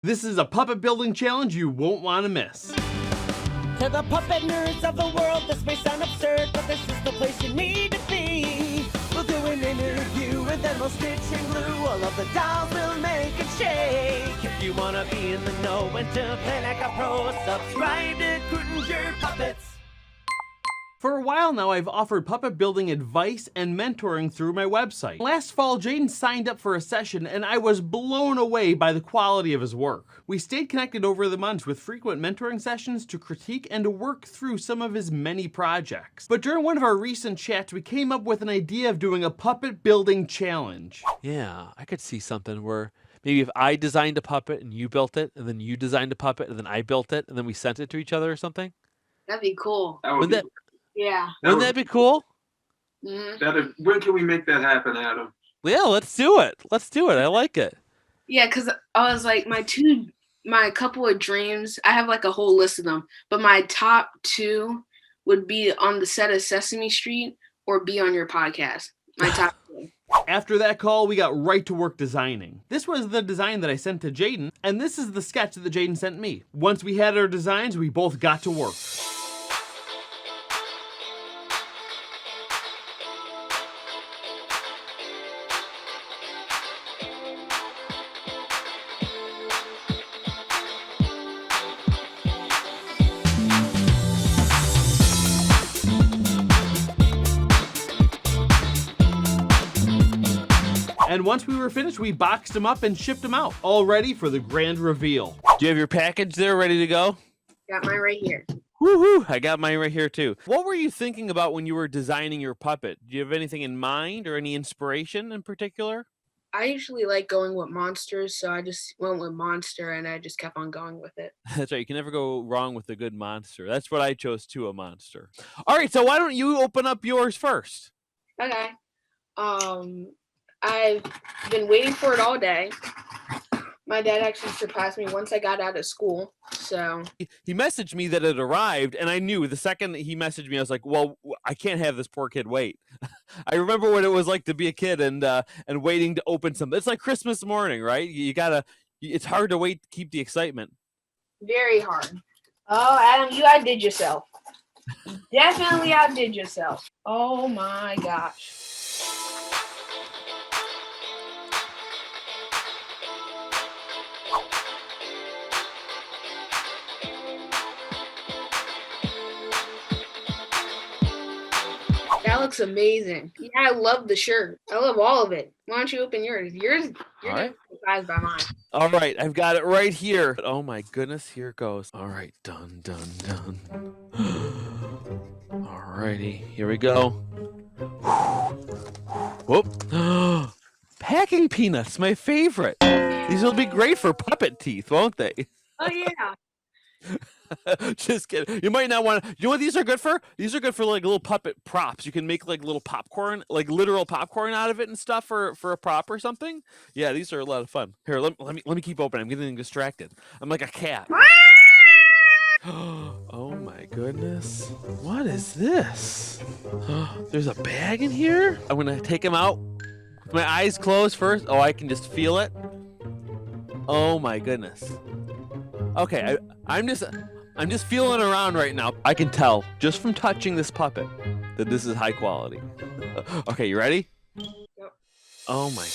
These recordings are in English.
This is a puppet building challenge you won't want to miss. To the puppet nerds of the world, this may sound absurd, but this is the place you need to be. We'll do an interview and then we'll stitch and glue. All of the dolls will make it shake. If you want to be in the know and to play like a pro, subscribe to Krutenjer Puppets. For a while now, I've offered puppet building advice and mentoring through my website. Last fall, Jaden signed up for a session and I was blown away by the quality of his work. We stayed connected over the months with frequent mentoring sessions to critique and to work through some of his many projects. But during one of our recent chats, we came up with an idea of doing a puppet building challenge. Yeah, I could see something where maybe if I designed a puppet and you built it, and then you designed a puppet and then I built it, and then we sent it to each other or something. That'd be cool. Yeah. Wouldn't that be cool? Mm-hmm. When can we make that happen, Adam? Yeah, let's do it. Let's do it. I like it. Yeah, because I was like, my couple of dreams, I have like a whole list of them, but my top two would be on the set of Sesame Street or be on your podcast. My top two. After that call, we got right to work designing. This was the design that I sent to Jaden, and this is the sketch that Jaden sent me. Once we had our designs, we both got to work. And once we were finished, we boxed them up and shipped them out, all ready for the grand reveal. Do you have your package there ready to go? Got mine right here. Woohoo! I got mine right here too. What were you thinking about when you were designing your puppet? Do you have anything in mind or any inspiration in particular? I usually like going with monsters, so I just went with monster and I just kept on going with it. That's right. You can never go wrong with a good monster. That's what I chose too, a monster. All right, so why don't you open up yours first? Okay. I've been waiting for it all day. My dad actually surprised me once I got out of school. So he messaged me that it arrived, and I knew the second he messaged me, I was like, well, I can't have this poor kid wait. I remember what it was like to be a kid and waiting to open something. It's like Christmas morning, right? It's hard to wait to keep the excitement. Very hard. Oh, Adam, you outdid yourself. Definitely outdid yourself. Oh my gosh. That looks amazing. Yeah, I love the shirt. I love all of it. Why don't you open yours? You're right. surprised by mine. All right, I've got it right here. Oh my goodness, here it goes. All right, done. All righty, here we go. Whoop. Packing peanuts, my favorite. These will be great for puppet teeth, won't they? Oh yeah. Just kidding. You might not want to. You know what these are good for? These are good for like little puppet props. You can make like little popcorn, like literal popcorn out of it and stuff for a prop or something. Yeah, these are a lot of fun. Here, let me keep opening. I'm getting distracted. I'm like a cat. Oh my goodness. What is this? There's a bag in here? I'm gonna take him out with my eyes closed first. Oh, I can just feel it. Oh my goodness. Okay, I'm just feeling around right now. I can tell just from touching this puppet that this is high quality. Okay, you ready? Yep. Oh my.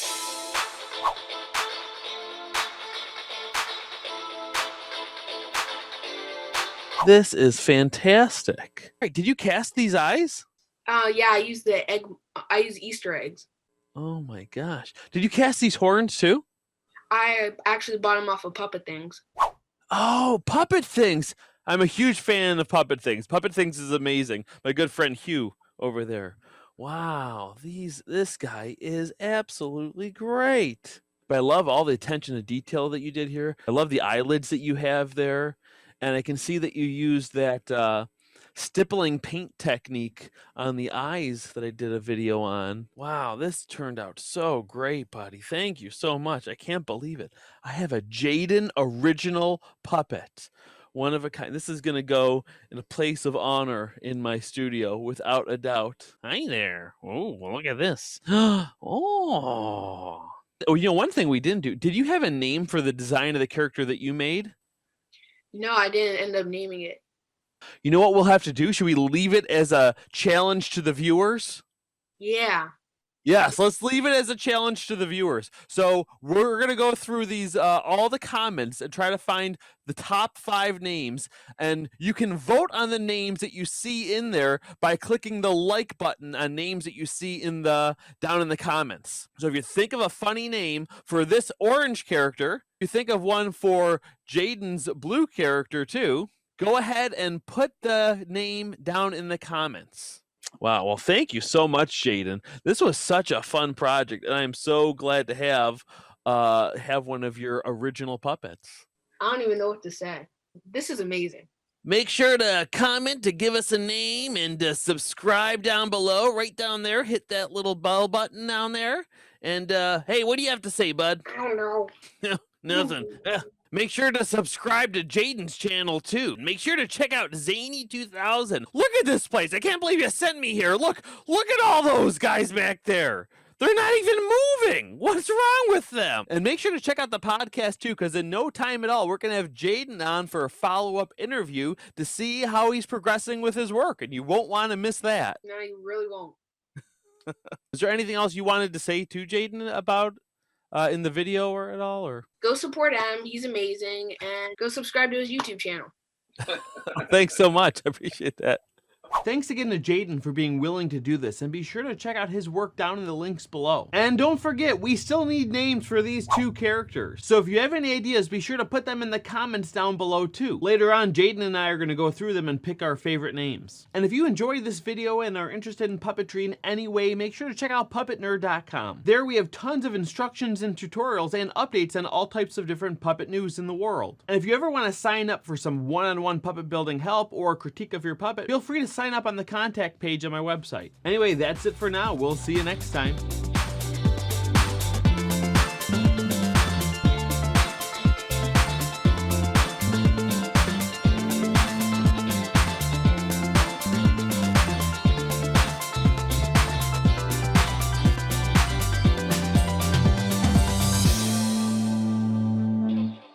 This is fantastic. All right, did you cast these eyes? Yeah, I use Easter eggs. Oh my gosh. Did you cast these horns too? I actually bought them off of Puppet Things. Oh, Puppet Things. I'm a huge fan of Puppet Things. Puppet Things is amazing. My good friend Hugh over there. Wow, this guy is absolutely great. But I love all the attention to detail that you did here. I love the eyelids that you have there. And I can see that you used that stippling paint technique on the eyes that I did a video on. Wow, this turned out so great, buddy. Thank you so much. I can't believe it. I have a Jaden original puppet. One of a kind. This is going to go in a place of honor in my studio, without a doubt. Hi there. Oh, well, look at this. Oh, Oh, one thing we didn't do. Did you have a name for the design of the character that you made? No, I didn't end up naming it. You know what we'll have to do? Should we leave it as a challenge to the viewers? Yeah. Yes, let's leave it as a challenge to the viewers. So we're going to go through these, all the comments and try to find the top 5 names. And you can vote on the names that you see in there by clicking the like button on names that you see down in the comments. So if you think of a funny name for this orange character, you think of one for Jaden's blue character too, go ahead and put the name down in the comments. Wow. Well, thank you so much, Jaden. This was such a fun project, and I'm so glad to have one of your original puppets. I don't even know what to say. This is amazing. Make sure to comment to give us a name and to subscribe down below, right down there. Hit that little bell button down there. And hey, what do you have to say, bud? I don't know. Nothing. Make sure to subscribe to Jaden's channel too. Make sure to check out Zany2000. Look at this place. I can't believe you sent me here. Look at all those guys back there. They're not even moving. What's wrong with them? And make sure to check out the podcast too, because in no time at all, we're going to have Jaden on for a follow-up interview to see how he's progressing with his work, and you won't want to miss that. No, you really won't. Is there anything else you wanted to say to Jaden about in the video or at all? Or Go support Adam. He's amazing. And go subscribe to his YouTube channel. Thanks so much. I appreciate that. Thanks again to Jaden for being willing to do this, and be sure to check out his work down in the links below. And don't forget, we still need names for these 2 characters. So if you have any ideas, be sure to put them in the comments down below too. Later on, Jaden and I are going to go through them and pick our favorite names. And if you enjoyed this video and are interested in puppetry in any way, make sure to check out puppetnerd.com. There we have tons of instructions and tutorials and updates on all types of different puppet news in the world. And if you ever want to sign up for some one-on-one puppet building help or critique of your puppet, feel free to sign up on the contact page on my website. Anyway, that's it for now. We'll see you next time.